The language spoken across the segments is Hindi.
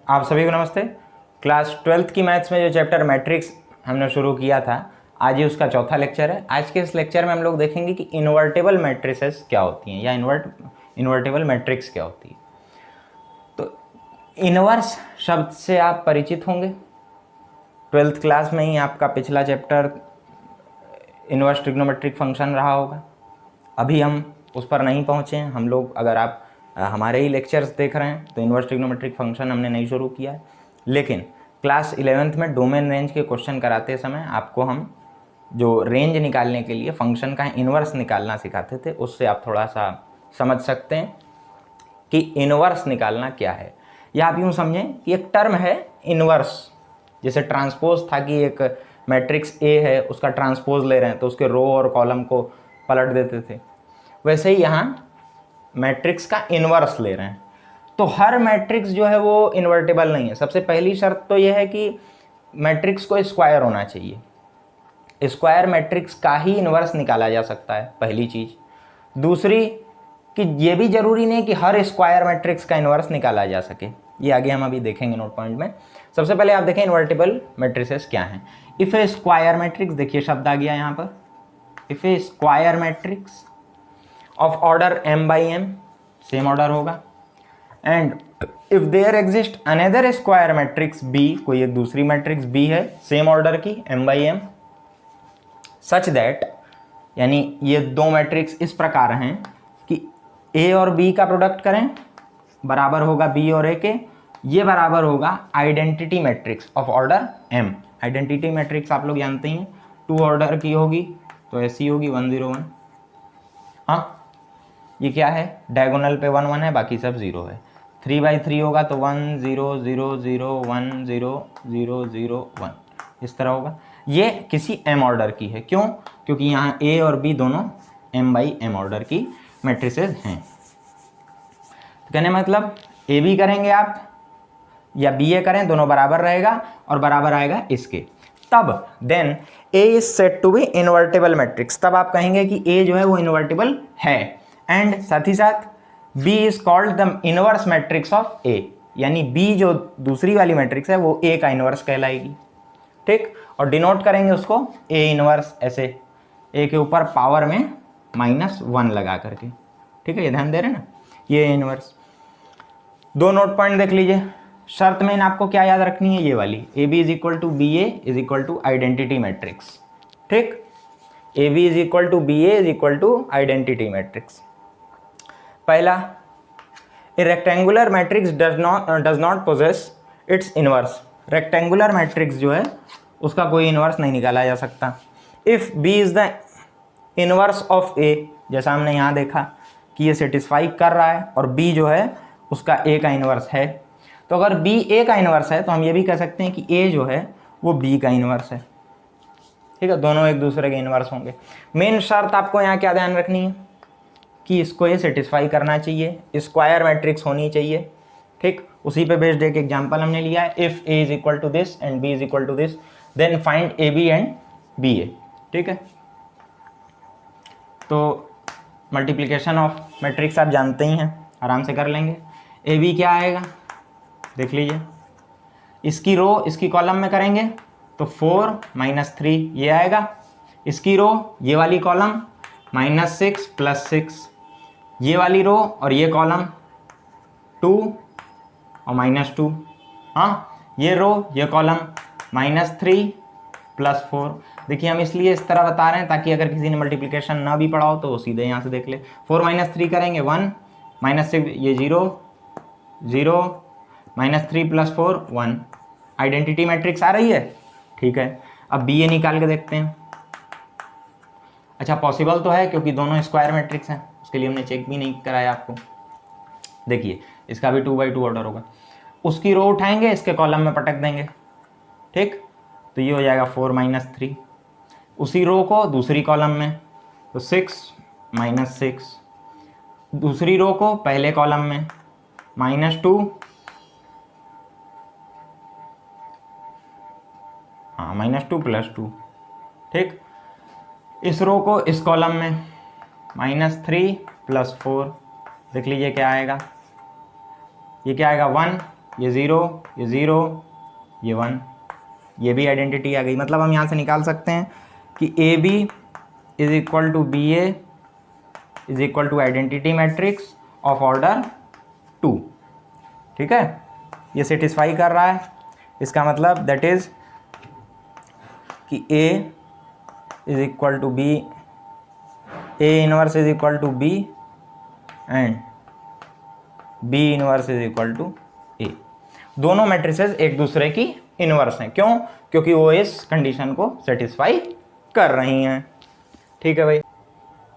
आप सभी को नमस्ते। क्लास 12th की मैथ्स में जो चैप्टर मैट्रिक्स हमने शुरू किया था, आज ही उसका चौथा लेक्चर है। आज के इस लेक्चर में हम लोग देखेंगे कि इन्वर्टेबल मैट्रिसेस क्या होती हैं या इन्वर्टेबल मैट्रिक्स क्या होती है। तो इन्वर्स शब्द से आप परिचित होंगे, 12th क्लास में ही आपका पिछला चैप्टर इन्वर्स ट्रिग्नोमेट्रिक फंक्शन रहा होगा। अभी हम उस पर नहीं पहुँचे हैं। हम लोग, अगर आप हमारे ही लेक्चर्स देख रहे हैं तो इन्वर्स ट्रिग्नोमेट्रिक फंक्शन हमने नहीं शुरू किया है, लेकिन क्लास 11th में डोमेन रेंज के क्वेश्चन कराते समय आपको हम जो रेंज निकालने के लिए फंक्शन का इन्वर्स निकालना सिखाते थे, उससे आप थोड़ा सा समझ सकते हैं कि इन्वर्स निकालना क्या है। या आप यूँ समझें कि एक टर्म है इन्वर्स, जैसे ट्रांसपोज था कि एक मैट्रिक्स ए है, उसका ट्रांसपोज ले रहे हैं तो उसके रो और कॉलम को पलट देते थे, वैसे ही यहाँ मैट्रिक्स का इन्वर्स ले रहे हैं। तो हर मैट्रिक्स जो है वो इन्वर्टेबल नहीं है। सबसे पहली शर्त तो ये है कि मैट्रिक्स को स्क्वायर होना चाहिए। स्क्वायर मैट्रिक्स का ही इन्वर्स निकाला जा सकता है, पहली चीज़। दूसरी कि ये भी जरूरी नहीं कि हर स्क्वायर मैट्रिक्स का इन्वर्स निकाला जा सके, ये आगे हम अभी देखेंगे नोट पॉइंट में। सबसे पहले आप देखें इन्वर्टेबल मैट्रिसेस क्या हैं। इफ़ ए स्क्वायर मैट्रिक्स, देखिए शब्द आ गया यहाँ पर, if a square matrix of order m/m, same order होगा, and if there exist another square matrix b, कोई एक दूसरी मैट्रिक्स b है सेम ऑर्डर की m/m, सच दैट, यानी ये दो मैट्रिक्स इस प्रकार हैं कि a और b का प्रोडक्ट करें बराबर होगा b और a के, ये बराबर होगा identity matrix of order m। Identity matrix आप लोग जानते हैं 2 ऑर्डर की होगी तो ऐसी होगी 1 0 1। हाँ, ये क्या है, डायगोनल पे 1 1 है, बाकी सब 0 है। 3/3 होगा तो 1 0 0 0 1 0 0 0 1, इस तरह होगा। ये किसी m ऑर्डर की है, क्यों? क्योंकि यहाँ a और b दोनों m/m ऑर्डर की मैट्रिसेस हैं। तो कहने मतलब a b करेंगे आप या b a करें, दोनों बराबर रहेगा और बराबर आएगा इसके, तब then a is said to be invertible matrix. तब आप कहेंगे कि a जो है वो इन्वर्टेबल है, एंड साथ ही साथ b is called the inverse matrix of a, यानी b जो दूसरी वाली मैट्रिक्स है वो a का इनवर्स कहलाएगी। ठीक, और डिनोट करेंगे उसको a इनवर्स ऐसे, a के ऊपर पावर में -1 लगा करके। ठीक है, ये ध्यान दे रहे हैं ना, ये इनवर्स। दो नोट पॉइंट देख लीजिए। शर्त में आपको क्या याद रखनी है, ये वाली, A B is equal to B A is equal to identity matrix. ठीक, A B is equal to B A is equal to identity matrix. पहला, a rectangular matrix does not possess its inverse. Rectangular matrix जो है उसका कोई इनवर्स नहीं निकाला जा सकता। If B is the inverse of A, जैसा हमने यहाँ देखा कि ये सेटिस्फाई कर रहा है और बी जो है उसका ए का इनवर्स है, तो अगर b a का इन्वर्स है तो हम ये भी कह सकते हैं कि a जो है वो b का इन्वर्स है। ठीक है, दोनों एक दूसरे के इन्वर्स होंगे। मेन शर्त आपको यहाँ क्या ध्यान रखनी है कि इसको ये सेटिस्फाई करना चाहिए, स्क्वायर मैट्रिक्स होनी चाहिए। ठीक, उसी पे बेस्ड एक एग्जांपल हमने लिया है, if a is equal to this and b is equal to this then find A B and B A. ठीक है, तो मल्टीप्लिकेशन ऑफ मैट्रिक्स आप जानते ही हैं, आराम से कर लेंगे। ए बी क्या आएगा देख लीजिए, इसकी रो इसकी कॉलम में करेंगे तो 4 - 3 ये आएगा, इसकी रो ये वाली कॉलम -6 + 6, ये वाली रो और ये कॉलम 2 और -2। हाँ, ये रो ये कॉलम -3 + 4। देखिए हम इसलिए इस तरह बता रहे हैं ताकि अगर किसी ने मल्टीप्लिकेशन ना भी पढ़ा हो तो वो सीधे यहाँ से देख ले। 4 - 3 करेंगे 1, -6 ये 0 0, -3 + 4 1। आइडेंटिटी मैट्रिक्स आ रही है। ठीक है, अब बी ए निकाल के देखते हैं। अच्छा, पॉसिबल तो है क्योंकि दोनों स्क्वायर मैट्रिक्स हैं, उसके लिए हमने चेक भी नहीं कराया आपको। देखिए इसका भी 2/2 ऑर्डर होगा, उसकी रो उठाएंगे इसके कॉलम में पटक देंगे। ठीक, तो ये हो जाएगा 4 - 3, उसी रो को दूसरी कॉलम में तो 6 - 6, दूसरी रो को पहले कॉलम में -2, हाँ -2 + 2। ठीक, इस रो को इस कॉलम में -3 + 4, देख लीजिए क्या आएगा, ये क्या आएगा 1 ये 0, ये 0, ये 1, ये भी आइडेंटिटी आ गई। मतलब हम यहाँ से निकाल सकते हैं कि A B is equal to B A is equal to identity matrix of order 2। ठीक है, ये सेटिस्फाई कर रहा है। इसका मतलब दैट इज कि A is equal to B, A inverse is equal to B and B inverse is equal to A. दोनों मैट्रिसेस एक दूसरे की इनवर्स हैं। क्यों? क्योंकि वो इस कंडीशन को सेटिस्फाई कर रही हैं। ठीक है भाई।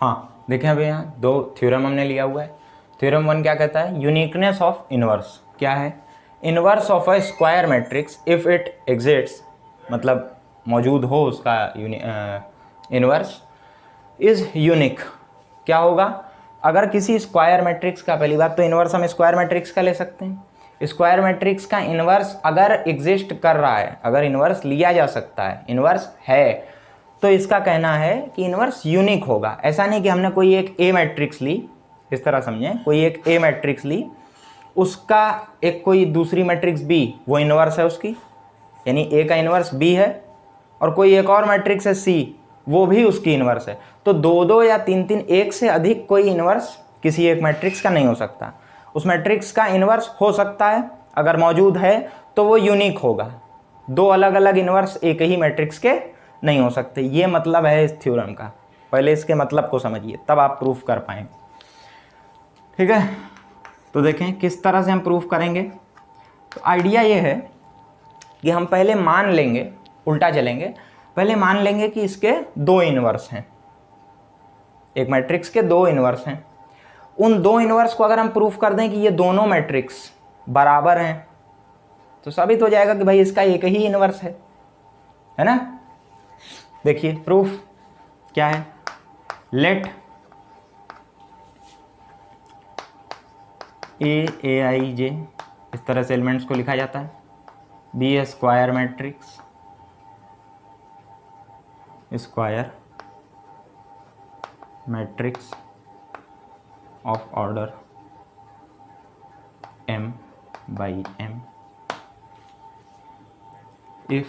हाँ देखें अभी यहाँ दो थ्योरम हमने लिया हुआ है। थ्योरम 1 क्या कहता है? Uniqueness of inverse. क्या है? Inverse of a square matrix if it exists, मतलब मौजूद हो उसका इनवर्स, इज यूनिक। क्या होगा? अगर किसी स्क्वायर मैट्रिक्स का, पहली बात तो इनवर्स हम स्क्वायर मैट्रिक्स का ले सकते हैं। स्क्वायर मैट्रिक्स का इनवर्स अगर एग्जिस्ट कर रहा है, अगर इनवर्स लिया जा सकता है, इनवर्स है, तो इसका कहना है कि इनवर्स यूनिक होगा। ऐसा नहीं कि हमने कोई एक ए मैट्रिक्स ली, इस तरह समझें, कोई एक ए मैट्रिक्स ली, उसका एक कोई दूसरी मैट्रिक्स बी वो इनवर्स है उसकी, यानी ए का इनवर्स बी है, और कोई एक और मैट्रिक्स है सी वो भी उसकी इनवर्स है। तो दो दो या तीन तीन, एक से अधिक कोई इनवर्स किसी एक मैट्रिक्स का नहीं हो सकता। उस मैट्रिक्स का इनवर्स हो सकता है, अगर मौजूद है तो वो यूनिक होगा। दो अलग अलग इनवर्स एक ही मैट्रिक्स के नहीं हो सकते। ये मतलब है इस थ्योरम का। पहले इसके मतलब को समझिए, तब आप प्रूफ कर पाएंगे। ठीक है, तो देखें किस तरह से हम प्रूफ करेंगे। तो आइडिया ये है कि हम पहले मान लेंगे, उल्टा चलेंगे, पहले मान लेंगे कि इसके दो इनवर्स हैं, एक मैट्रिक्स के दो इनवर्स हैं। उन दो इनवर्स को अगर हम प्रूफ कर दें कि ये दोनों मैट्रिक्स बराबर हैं, तो साबित हो जाएगा कि भाई इसका एक ही इनवर्स है ना। देखिए प्रूफ क्या है। लेट ए आई जे, इस तरह से एलिमेंट्स को लिखा जाता है, be a square matrix, square matrix of order m by m if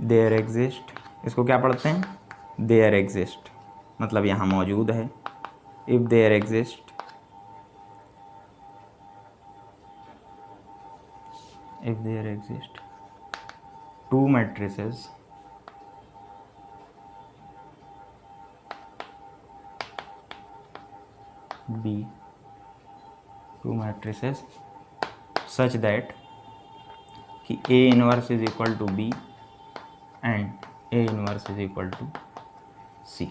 there exist, इसको क्या पढ़ते हैं? देयर एग्जिस्ट, मतलब यहाँ मौजूद है। If there exist two matrices B, two matrices such that कि A inverse is equal to B and A inverse is equal to C।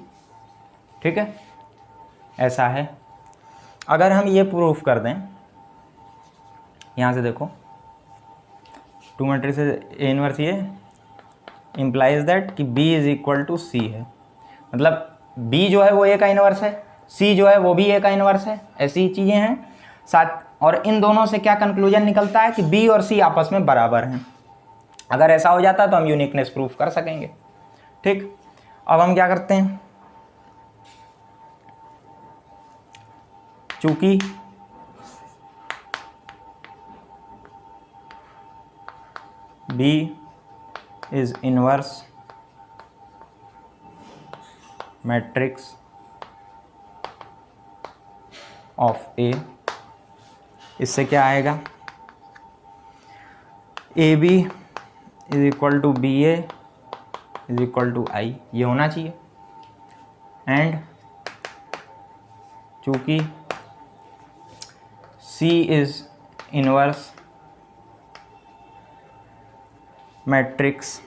ठीक है, ऐसा है। अगर हम ये प्रूफ कर दें, यहाँ से देखो, टू मैट्रिसेस A इनवर्स, ये इम्प्लाइज दैट कि B is equal to C है, मतलब B जो है वो A का इनवर्स है, C जो है वो भी A का इनवर्स है। ऐसी चीज़ें हैं साथ। और इन दोनों से क्या कंक्लूजन निकलता है कि B और C आपस में बराबर हैं। अगर ऐसा हो जाता तो हम यूनिकनेस प्रूफ कर सकेंगे। ठीक, अब हम क्या करते हैं, चूंकि B is inverse matrix of A, इससे क्या आएगा? A B is equal to B A is equal to I, ये होना चाहिए। एंड चूंकि C is inverse matrix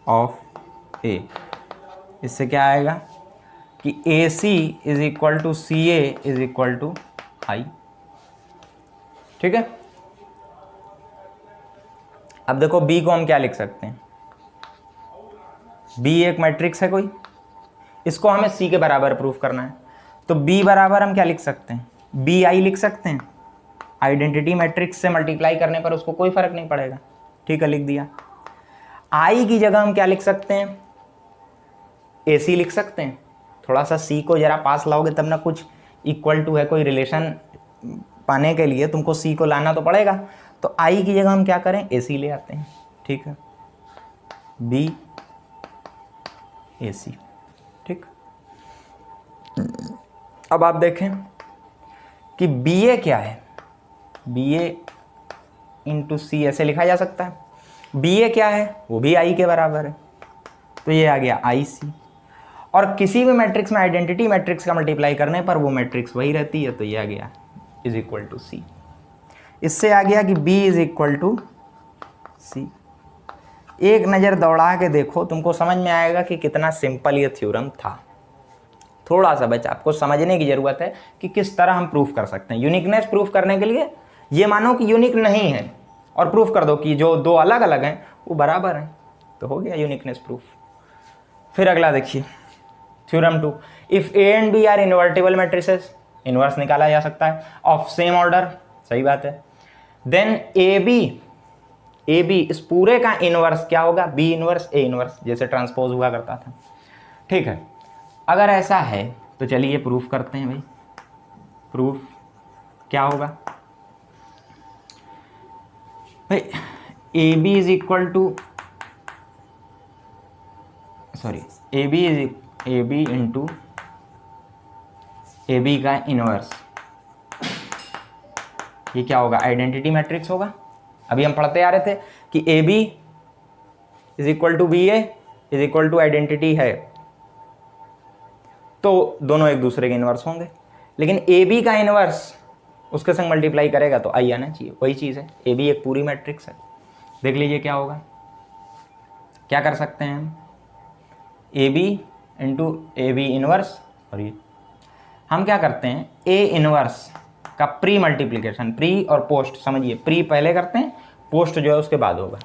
of A, इससे क्या आएगा कि A C is equal to C A is equal to I. ठीक है, अब देखो B को हम क्या लिख सकते हैं? B एक मैट्रिक्स है कोई, इसको हमें C के बराबर प्रूफ करना है। तो B बराबर हम क्या लिख सकते हैं? बी आई लिख सकते हैं। आइडेंटिटी मैट्रिक्स से मल्टीप्लाई करने पर उसको कोई फर्क नहीं पड़ेगा। ठीक है, लिख दिया। आई की जगह हम क्या लिख सकते हैं? AC लिख सकते हैं। थोड़ा सा सी को ज़रा पास लाओगे तब ना, कुछ इक्वल टू है कोई रिलेशन पाने के लिए तुमको सी को लाना तो पड़ेगा। तो आई की जगह हम क्या करें, ए सी ले आते हैं, ठीक है, बी ए सी, ठीक। अब आप देखें कि बी ए क्या है, बी ए इंटू सी ऐसे लिखा जा सकता है। बी ए क्या है, वो भी आई के बराबर है, तो ये आ गया आई सी। और किसी भी मैट्रिक्स में आइडेंटिटी मैट्रिक्स का मल्टीप्लाई करने पर वो मैट्रिक्स वही रहती है, तो ये आ गया इज इक्वल टू सी। इससे आ गया कि बी इज इक्वल टू सी। एक नज़र दौड़ा के देखो, तुमको समझ में आएगा कि कितना सिंपल ये थ्योरम था। थोड़ा सा बच्चा आपको समझने की ज़रूरत है कि किस तरह हम प्रूफ कर सकते हैं। यूनिकनेस प्रूफ करने के लिए ये मानो कि यूनिक नहीं है और प्रूफ कर दो कि जो दो अलग अलग हैं वो बराबर हैं, तो हो गया यूनिकनेस प्रूफ। फिर अगला देखिए theorem 2, if A and B are invertible matrices, inverse निकाला जा सकता है ऑफ सेम ऑर्डर, सही बात है। देन ए बी इस पूरे का इन्वर्स क्या होगा, बी इन्वर्स ए इन्वर्स, जैसे ट्रांसपोज हुआ करता था, ठीक है। अगर ऐसा है तो चलिए प्रूफ करते हैं भाई। प्रूफ क्या होगा भाई, A B is equal to A B into A B का इनवर्स, ये क्या होगा, आइडेंटिटी मैट्रिक्स होगा। अभी हम पढ़ते आ रहे थे कि A B is equal to B A is equal to identity है, तो दोनों एक दूसरे के इनवर्स होंगे। लेकिन ए बी का इनवर्स उसके संग मल्टीप्लाई करेगा तो आई आना चाहिए, वही चीज़ है। ए बी एक पूरी मैट्रिक्स है, देख लीजिए क्या होगा। क्या कर सकते हैं हम, A B into A B inverse, और ये हम क्या करते हैं, ए इनवर्स का प्री मल्टीप्लिकेशन, प्री और पोस्ट समझिए, प्री पहले करते हैं, पोस्ट जो है उसके बाद होगा।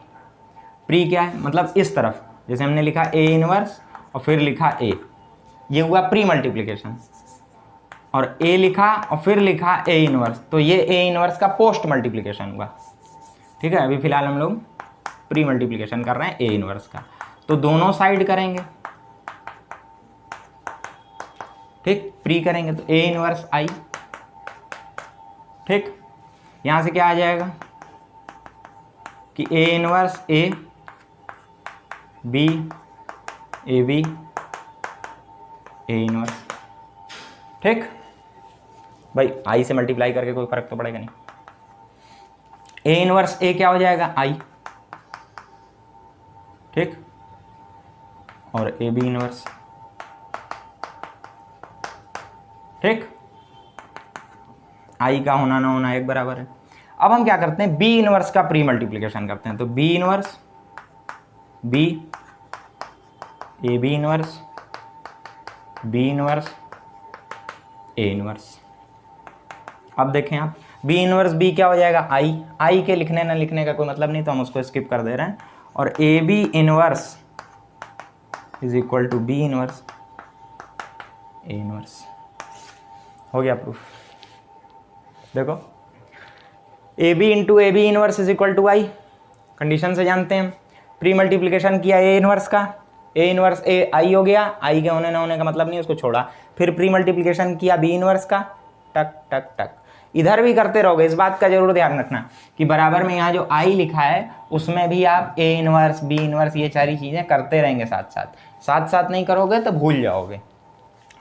प्री क्या है, मतलब इस तरफ जैसे हमने लिखा ए इनवर्स और फिर लिखा ए, ये हुआ प्री मल्टीप्लिकेशन, और ए लिखा और फिर लिखा ए इनवर्स, तो ये ए इनवर्स का पोस्ट मल्टीप्लिकेशन हुआ, ठीक है। अभी फिलहाल हम लोग प्री मल्टीप्लिकेशन कर रहे हैं ए इनवर्स का, तो दोनों साइड करेंगे, ठीक, प्री करेंगे तो ए इनवर्स आई, ठीक। यहां से क्या आ जाएगा कि A inverse A B A B A inverse, ठीक भाई। आई से मल्टीप्लाई करके कोई फर्क तो पड़ेगा नहीं। ए इनवर्स ए क्या हो जाएगा, आई, ठीक, और ए बी इनवर्स, ठीक। आई का होना ना होना एक बराबर है। अब हम क्या करते हैं, बी इनवर्स का प्री मल्टीप्लिकेशन करते हैं, तो B inverse B A B inverse B inverse A inverse. अब देखें आप, बी इनवर्स बी क्या हो जाएगा, आई के लिखने ना लिखने का कोई मतलब नहीं, तो हम उसको स्किप कर दे रहे हैं। और A B inverse is equal to B inverse A inverse, हो गया प्रूफ। देखो A B into A B inverse is equal to I, condition से जानते हैं। प्री मल्टीप्लिकेशन किया ए इनवर्स का, ए इनवर्स ए आई हो गया, आई के होने ना होने का मतलब नहीं, उसको छोड़ा। फिर प्री मल्टीप्लिकेशन किया बी इनवर्स का, टक टक टक, इधर भी करते रहोगे। इस बात का जरूर ध्यान रखना कि बराबर में यहाँ जो आई लिखा है उसमें भी आप ए इनवर्स बी इनवर्स ये सारी चीज़ें करते रहेंगे साथ साथ नहीं करोगे तो भूल जाओगे,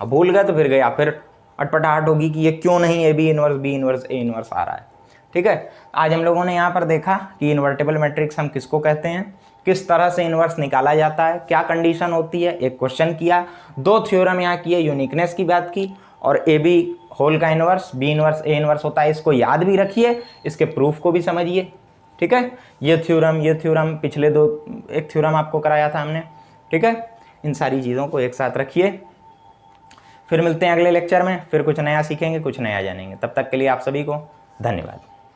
अब भूल गए तो फिर गया, फिर अटपटाहट होगी कि ये क्यों नहीं A B inverse B inverse A inverse आ रहा है, ठीक है। आज हम लोगों ने यहाँ पर देखा कि इन्वर्टेबल मैट्रिक्स हम किसको कहते हैं, किस तरह से इन्वर्स निकाला जाता है, क्या कंडीशन होती है, एक क्वेश्चन किया, दो थ्योरम यहाँ किए, यूनिकनेस की बात की, और ए बी होल का inverse B inverse A inverse होता है, इसको याद भी रखिए, इसके प्रूफ को भी समझिए, ठीक है। ये थ्योरम पिछले एक थ्योरम आपको कराया था हमने, ठीक है। इन सारी चीज़ों को एक साथ रखिए। फिर मिलते हैं अगले लेक्चर में, फिर कुछ नया सीखेंगे, कुछ नया जानेंगे। तब तक के लिए आप सभी को धन्यवाद।